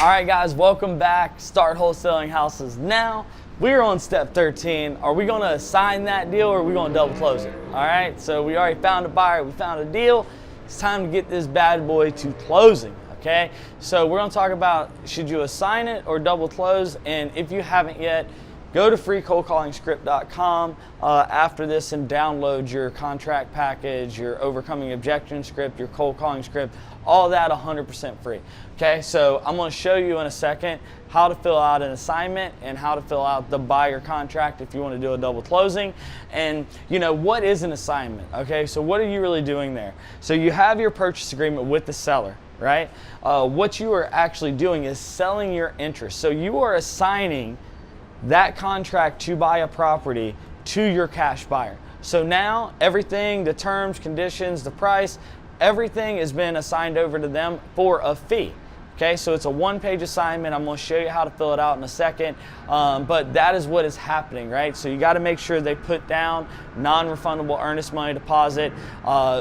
All right, guys, welcome back. Start wholesaling houses now. We're on step 13. Are we going to assign that deal or are we going to double close it? All right, so we already found a buyer, we found a deal. It's time to get this bad boy to closing, okay? So we're going to talk about should you assign it or double close, and if you haven't yet, go to freecoldcallingscript.com after this and download your contract package, your overcoming objection script, your cold calling script, all that 100% free. Okay, so I'm going to show you in a second how to fill out an assignment and how to fill out the buyer contract if you want to do a double closing. And you know, what is an assignment? Okay, so what are you really doing there? So you have your purchase agreement with the seller, right? What you are actually doing is selling your interest. So you are assigning that contract to buy a property to your cash buyer. So now everything, the terms, conditions, the price, everything has been assigned over to them for a fee. Okay, so it's a one-page assignment. I'm going to show you how to fill it out in a second, but that is what is happening, right? So you got to make sure they put down non-refundable earnest money deposit,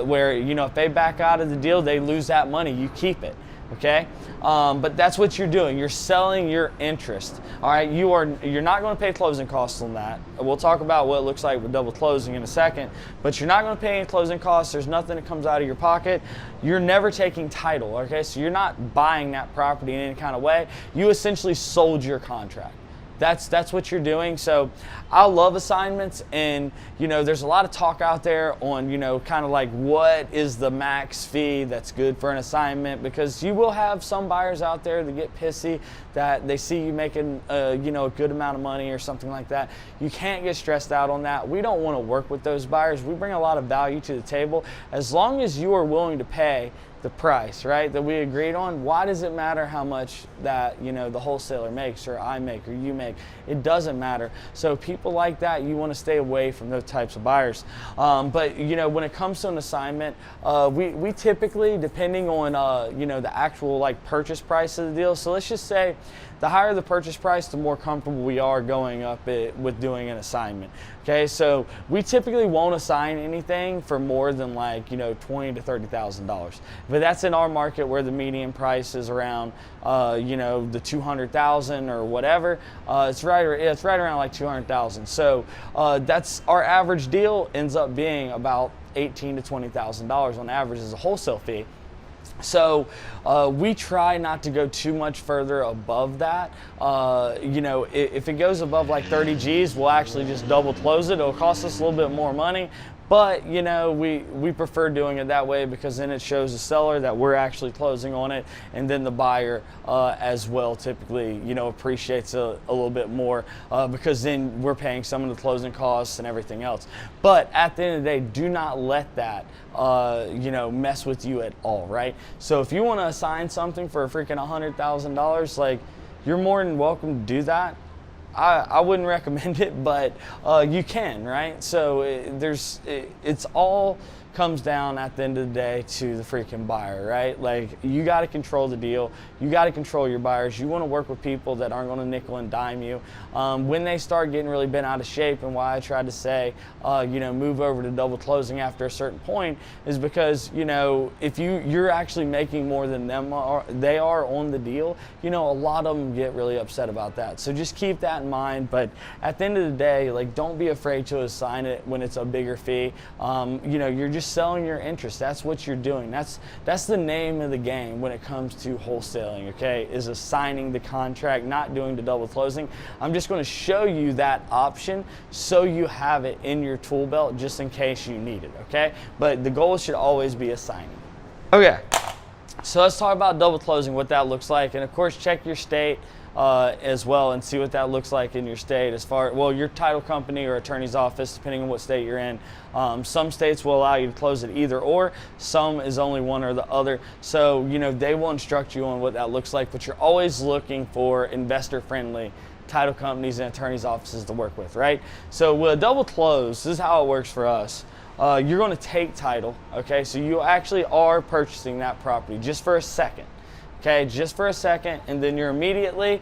where, you know, if they back out of the deal, they lose that money, you keep it. Okay, but that's what you're doing. You're selling your interest. All right, you're not going to pay closing costs on that. We'll talk about what it looks like with double closing in a second, but you're not going to pay any closing costs. There's nothing that comes out of your pocket. You're never taking title. Okay, so you're not buying that property in any kind of way. You essentially sold your contract. That's what you're doing. So I love assignments, and you know, there's a lot of talk out there on, you know, kind of like what is the max fee that's good for an assignment, because you will have some buyers out there that get pissy that they see you making you know, a good amount of money or something like that. You can't get stressed out on that. We don't want to work with those buyers. We bring a lot of value to the table. As long as you are willing to pay the price, right, that we agreed on, why does it matter how much that, you know, the wholesaler makes or I make or you make? It doesn't matter. So people like that, you want to stay away from those types of buyers. But you know, when it comes to an assignment, we typically, depending on you know, the actual like purchase price of the deal, so let's just say the higher the purchase price, the more comfortable we are going up with doing an assignment. Okay, so we typically won't assign anything for more than, like, you know, $20,000 to $30,000. But that's in our market where the median price is around, you know, the $200,000 or whatever. It's right around like $200,000. So that's our average deal ends up being about $18,000 to $20,000 on average as a wholesale fee. So we try not to go too much further above that. You know, if it goes above like 30 G's, we'll actually just double close it. It'll cost us a little bit more money, but you know, we prefer doing it that way because then it shows the seller that we're actually closing on it, and then the buyer as well typically, you know, appreciates a little bit more because then we're paying some of the closing costs and everything else. But at the end of the day, do not let that you know, mess with you at all, right? So if you want to assign something for a freaking $100,000, like, you're more than welcome to do that. I wouldn't recommend it, but you can, right? So it's all comes down at the end of the day to the freaking buyer, right? Like, you got to control the deal. You got to control your buyers. You want to work with people that aren't going to nickel and dime you. When they start getting really bent out of shape, and why I tried to say, you know, move over to double closing after a certain point, is because, you know, if you're actually making more than they are on the deal, you know, a lot of them get really upset about that. So just keep that in mind. But at the end of the day, like, don't be afraid to assign it when it's a bigger fee. You know, you're just selling your interest. That's what you're doing. That's the name of the game when it comes to wholesaling, okay, is assigning the contract, not doing the double closing. I'm just going to show you that option so you have it in your tool belt just in case you need it, okay? But the goal should always be assigning. Okay, so let's talk about double closing, what that looks like, and of course check your state as well and see what that looks like in your state as far, well, your title company or attorney's office, depending on what state you're in. Some states will allow you to close it either or, some is only one or the other. So, you know, they will instruct you on what that looks like, but you're always looking for investor-friendly title companies and attorney's offices to work with, right? So with a double close, this is how it works for us. You're going to take title, okay? So you actually are purchasing that property just for a second. Okay, just for a second, and then you're immediately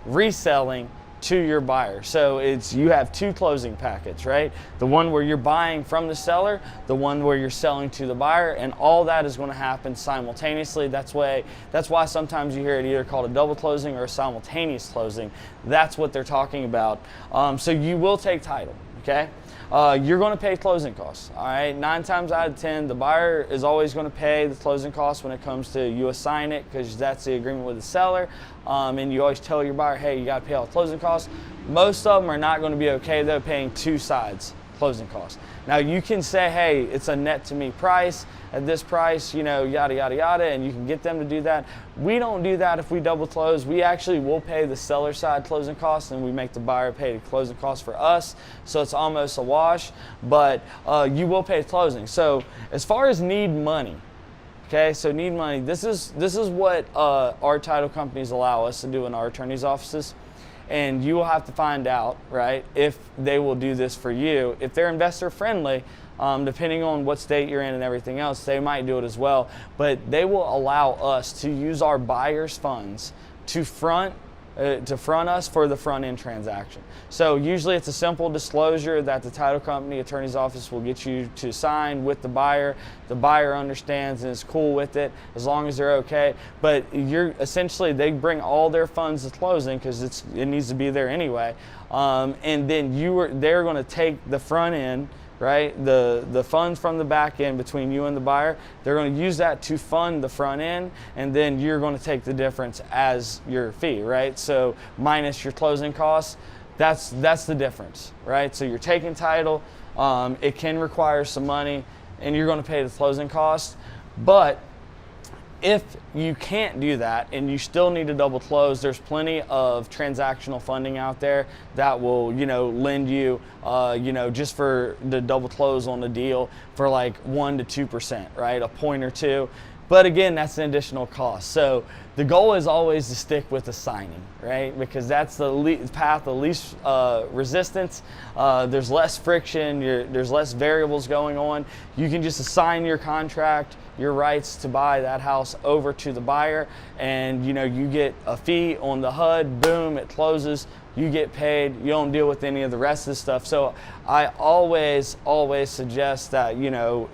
reselling to your buyer. So you have two closing packets, right? The one where you're buying from the seller, the one where you're selling to the buyer, and all that is going to happen simultaneously. That's why sometimes you hear it either called a double closing or a simultaneous closing. That's what they're talking about. So you will take title, okay? You're going to pay closing costs, all right? 9 times out of 10, the buyer is always going to pay the closing costs when it comes to you assign it, because that's the agreement with the seller. And you always tell your buyer, hey, you got to pay all the closing costs. Most of them are not going to be okay, though, paying two sides closing costs. Now, you can say, hey, it's a net to me price. At this price, you know, yada, yada, yada, and you can get them to do that. We don't do that if we double close. We actually will pay the seller side closing costs, and we make the buyer pay the closing costs for us. So it's almost a wash, but you will pay closing. So as far as need money, okay, so need money, this is what our title companies allow us to do in our attorney's offices. And you will have to find out, right, if they will do this for you. If they're investor friendly, depending on what state you're in and everything else, they might do it as well. But they will allow us to use our buyer's funds to front us for the front end transaction. So usually it's a simple disclosure that the title company attorney's office will get you to sign with the buyer. The buyer understands and is cool with it as long as they're okay. But you're essentially, they bring all their funds to closing because it needs to be there anyway. And then they're going to take the front end, right? The funds from the back end between you and the buyer, they're going to use that to fund the front end, and then you're going to take the difference as your fee, right? So minus your closing costs, that's the difference, right? So you're taking title, it can require some money, and you're going to pay the closing costs. But if you can't do that and you still need to double close, there's plenty of transactional funding out there that will, lend you, just for the double close on the deal for like 1% to 2%, right? A point or two. But again, that's an additional cost. So the goal is always to stick with the signing, right? Because that's the path of least resistance. There's less friction. There's less variables going on. You can just assign your contract, your rights to buy that house over to the buyer, and you get a fee on the HUD. Boom, it closes. You get paid. You don't deal with any of the rest of the stuff. So I always suggest that,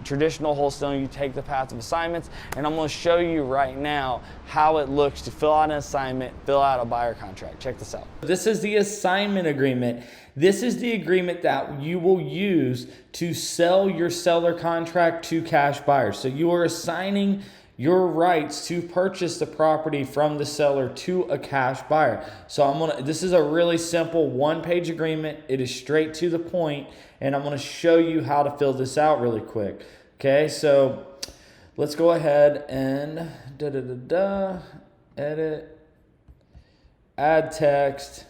traditional wholesaling, you take the path of assignments, and I'm going to show you right now how it looks to fill out an assignment, fill out a buyer contract. Check this out. This is the assignment agreement. This is the agreement that you will use to sell your seller contract to cash buyers. So you are assigning your rights to purchase the property from the seller to a cash buyer. So this is a really simple one-page agreement. It is straight to the point, and I'm going to show you how to fill this out really quick. Okay, so let's go ahead and edit, add text.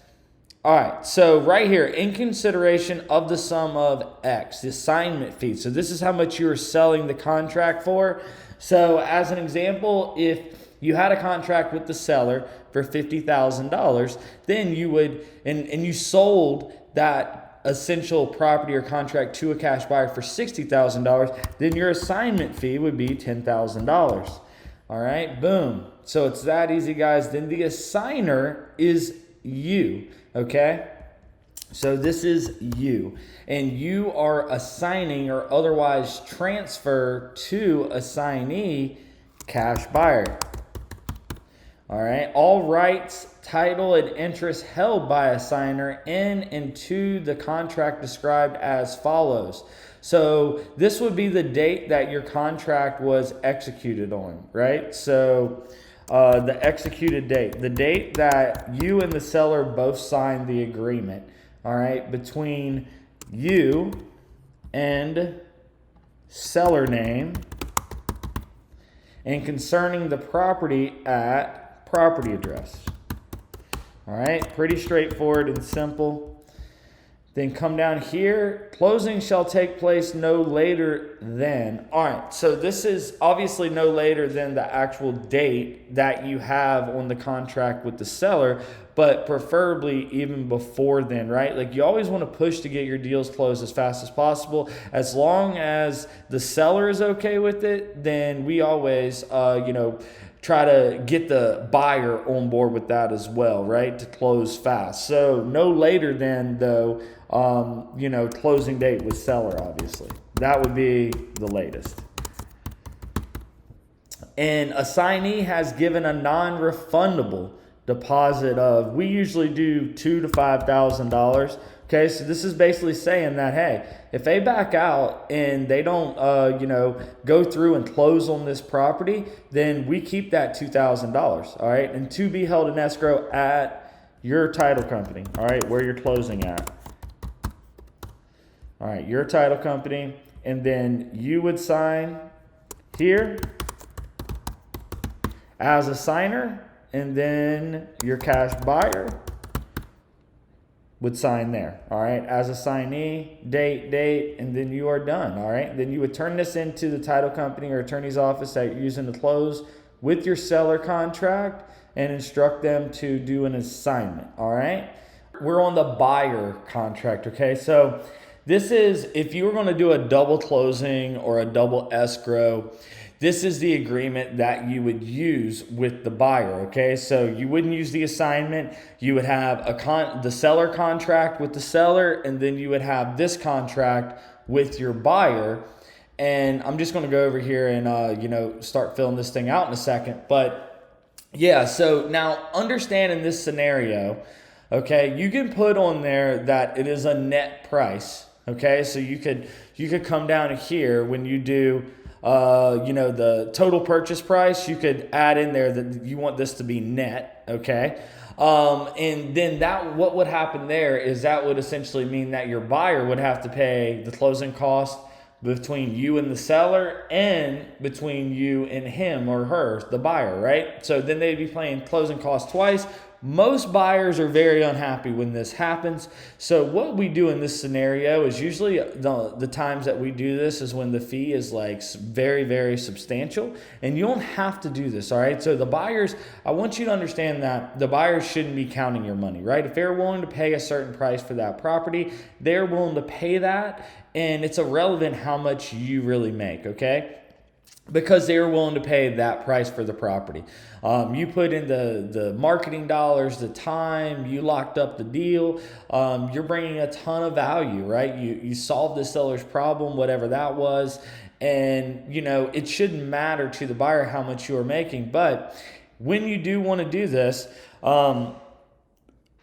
All right, so right here, in consideration of the sum of X, the assignment fee. So this is how much you are selling the contract for. So as an example, if you had a contract with the seller for $50,000, then you would, and you sold that essential property or contract to a cash buyer for $60,000, then your assignment fee would be $10,000. All right, boom. So it's that easy, guys. Then the assigner is you, okay? So this is you, and you are assigning or otherwise transfer to assignee cash buyer. All right, all rights, title, and interest held by assigner in and to the contract described as follows. So this would be the date that your contract was executed on, right? So the executed date, the date that you and the seller both signed the agreement. All right, between you and seller name, and concerning the property at property address. All right, pretty straightforward and simple. Then come down here, closing shall take place no later than. All right, so this is obviously no later than the actual date that you have on the contract with the seller, but preferably even before then, right? Like you always want to push to get your deals closed as fast as possible. As long as the seller is okay with it, then we always, try to get the buyer on board with that as well, right? To close fast. So no later than though, closing date with seller, obviously. That would be the latest. An assignee has given a non-refundable deposit of, we usually do $2,000 to $5,000. Okay, so this is basically saying that, hey, if they back out and they don't, go through and close on this property, then we keep that $2,000, all right? And to be held in escrow at your title company, all right, where you're closing at. All right, your title company, and then you would sign here as a signer, and then your cash buyer would sign there, all right, as a signee, date, and then you are done, all right? Then you would turn this into the title company or attorney's office that you're using to close with your seller contract and instruct them to do an assignment, all right? We're on the buyer contract, okay? So this is, if you were gonna do a double closing or a double escrow, this is the agreement that you would use with the buyer, okay? So you wouldn't use the assignment. You would have the seller contract with the seller, and then you would have this contract with your buyer. And I'm just gonna go over here and start filling this thing out in a second. But yeah, so now understand in this scenario, okay, you can put on there that it is a net price, okay? So you could come down here when you do the total purchase price, you could add in there that you want this to be net, okay? And then what would happen there is that would essentially mean that your buyer would have to pay the closing cost between you and the seller and between you and him or her, the buyer, right? So then they'd be paying closing costs twice. Most buyers are very unhappy when this happens. So what we do in this scenario is usually the times that we do this is when the fee is like very, very substantial, and you don't have to do this, all right? So the buyers, I want you to understand that the buyers shouldn't be counting your money, right? If they're willing to pay a certain price for that property, they're willing to pay that, and it's irrelevant how much you really make, okay? Because they were willing to pay that price for the property. You put in the marketing dollars, the time, you locked up the deal, you're bringing a ton of value, right? You solved the seller's problem, whatever that was, and it shouldn't matter to the buyer how much you are making. But when you do want to do this,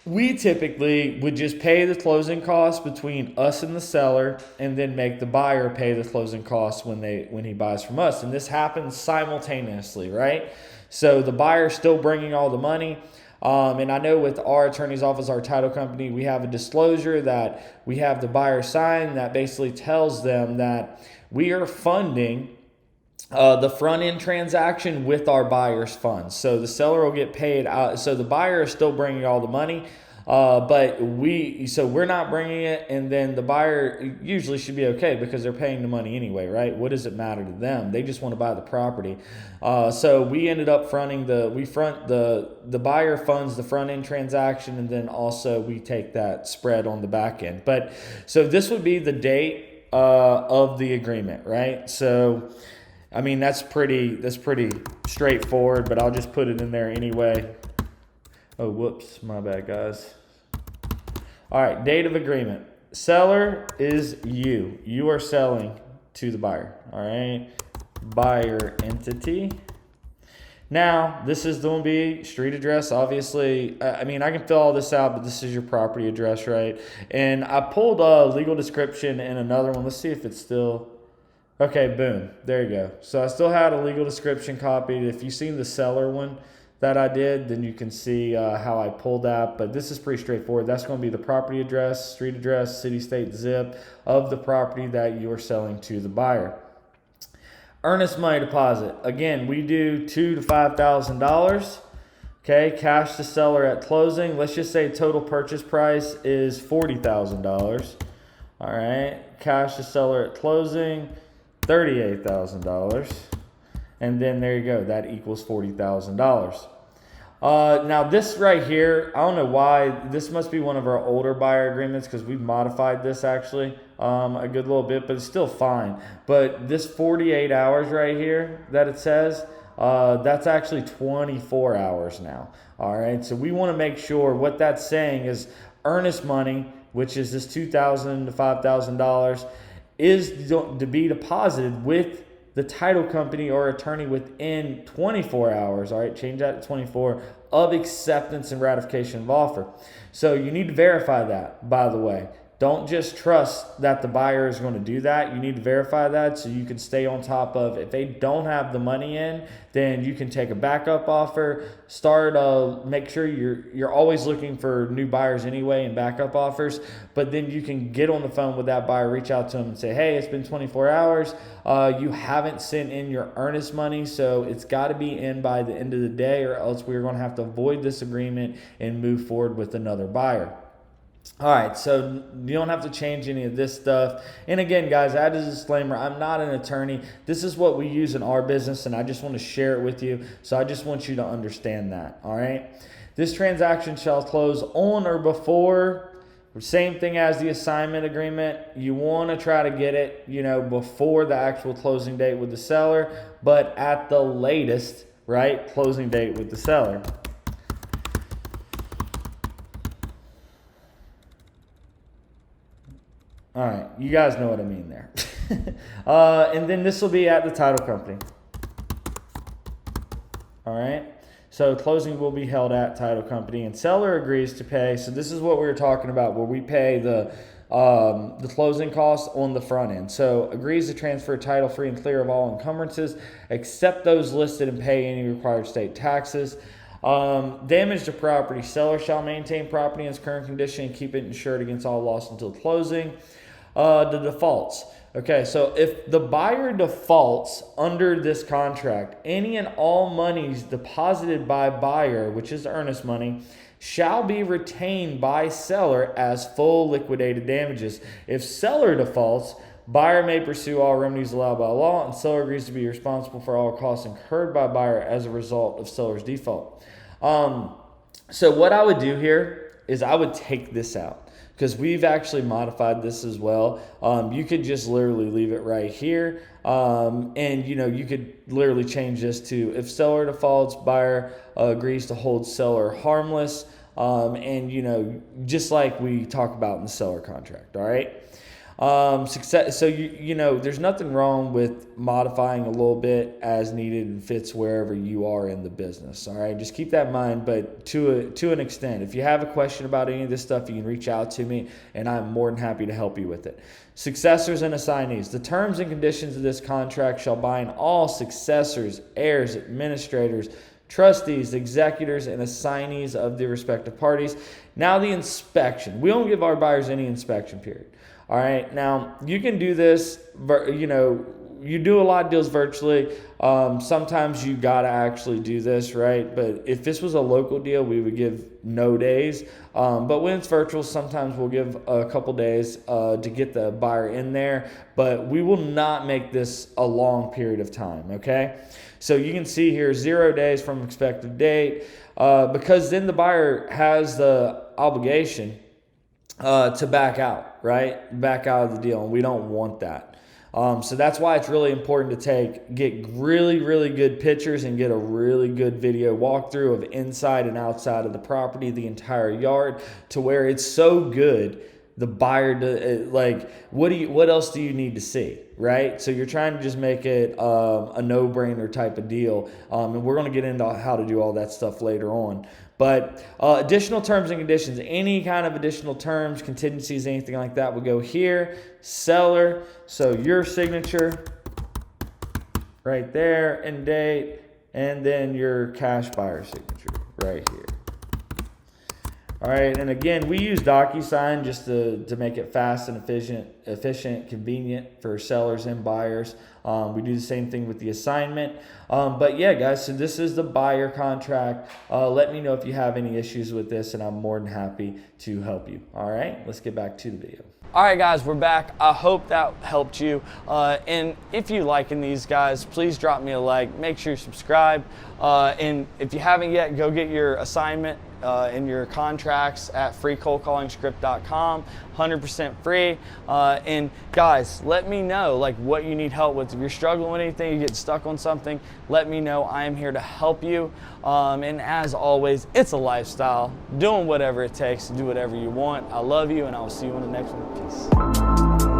we typically would just pay the closing costs between us and the seller, and then make the buyer pay the closing costs when he buys from us. And this happens simultaneously, right? So the buyer's still bringing all the money. And I know with our attorney's office, our title company, we have a disclosure that we have the buyer sign that basically tells them that we are funding the front end transaction with our buyer's funds. So the seller will get paid out. So the buyer is still bringing all the money, but we're not bringing it, and then the buyer usually should be okay because they're paying the money anyway, right? What does it matter to them? They just want to buy the property. So we ended up fronting the buyer funds the front end transaction, and then also we take that spread on the back end. But so this would be the date of the agreement, right? So I mean, that's pretty straightforward, but I'll just put it in there anyway. Oh, whoops, my bad, guys. All right, date of agreement. Seller is you. You are selling to the buyer, all right? Buyer entity. Now, this is going to be street address, obviously. I mean, I can fill all this out, but this is your property address, right? And I pulled a legal description in another one. Let's see if it's still... Okay, boom. There you go. So I still had a legal description copied. If you've seen the seller one that I did, then you can see how I pulled that. But this is pretty straightforward. That's going to be the property address, street address, city, state, zip of the property that you're selling to the buyer. Earnest money deposit. Again, we do $2,000 to $5,000. Okay, cash to seller at closing. Let's just say total purchase price is $40,000. All right, cash to seller at closing, $38,000, and then there you go. That equals $40,000. Now this right here, I don't know why. This must be one of our older buyer agreements because we've modified this actually a good little bit, but it's still fine. But this 48 hours right here that it says, that's actually 24 hours now. All right, so we want to make sure what that's saying is earnest money, which is this $2,000 to $5,000, is to be deposited with the title company or attorney within 24 hours. All right, change that to 24 of acceptance and ratification of offer. So you need to verify that, by the way. Don't just trust that the buyer is going to do that. You need to verify that so you can stay on top of, if they don't have the money in, then you can take a backup offer, make sure you're always looking for new buyers anyway and backup offers, but then you can get on the phone with that buyer, reach out to them and say, hey, it's been 24 hours. You haven't sent in your earnest money, so it's got to be in by the end of the day, or else we're going to have to void this agreement and move forward with another buyer. All right, so you don't have to change any of this stuff. And again, guys, as a disclaimer, I'm not an attorney. This is what we use in our business, and I just want to share it with you. So I just want you to understand that, all right? This transaction shall close on or before, same thing as the assignment agreement. You want to try to get it, before the actual closing date with the seller, but at the latest, right, closing date with the seller. All right, you guys know what I mean there. And then this will be at the title company. All right, so closing will be held at title company, and seller agrees to pay. So this is what we were talking about, where we pay the closing costs on the front end. So agrees to transfer title free and clear of all encumbrances, except those listed, and pay any required state taxes. Damage to property. Seller shall maintain property in its current condition and keep it insured against all loss until closing. The defaults. Okay, so if the buyer defaults under this contract, any and all monies deposited by buyer, which is earnest money, shall be retained by seller as full liquidated damages. If seller defaults, buyer may pursue all remedies allowed by law, and seller agrees to be responsible for all costs incurred by buyer as a result of seller's default. So what I would do here is I would take this out, because we've actually modified this as well. You could just literally leave it right here. And you could literally change this to, if seller defaults, buyer agrees to hold seller harmless. And just like we talk about in the seller contract, all right? Success. So there's nothing wrong with modifying a little bit as needed and fits wherever you are in the business. All right, just keep that in mind. But to an extent, if you have a question about any of this stuff, you can reach out to me, and I'm more than happy to help you with it. Successors and assignees. The terms and conditions of this contract shall bind all successors, heirs, administrators, trustees, executors, and assignees of the respective parties. Now the inspection. We don't give our buyers any inspection period. All right, now you can do this, you do a lot of deals virtually. Sometimes you got to actually do this, right? But if this was a local deal, we would give no days. But when it's virtual, sometimes we'll give a couple days to get the buyer in there. But we will not make this a long period of time, okay? So you can see here 0 days from expected date, because then the buyer has the obligation to back out, right? Back out of the deal, and we don't want that. So that's why it's really important to get really, really good pictures and get a really good video walkthrough of inside and outside of the property, the entire yard, to where it's so good the buyer what else do you need to see, right? So you're trying to just make it a no-brainer type of deal, and we're going to get into how to do all that stuff later on. But additional terms and conditions, any kind of additional terms, contingencies, anything like that will go here. Seller, so your signature right there and date, and then your cash buyer signature right here. All right, and again, we use DocuSign just to make it fast and efficient, convenient for sellers and buyers. We do the same thing with the assignment. But yeah, guys, so this is the buyer contract. Let me know if you have any issues with this, and I'm more than happy to help you. All right, let's get back to the video. All right, guys, we're back. I hope that helped you. And if you liking these guys, please drop me a like. Make sure you subscribe. And if you haven't yet, go get your assignment in your contracts at freecoldcallingscript.com, 100% free. And guys, let me know like what you need help with. If you're struggling with anything, you get stuck on something, let me know. I am here to help you. And as always, it's a lifestyle. Doing whatever it takes to do whatever you want. I love you, and I will see you on the next one. Peace.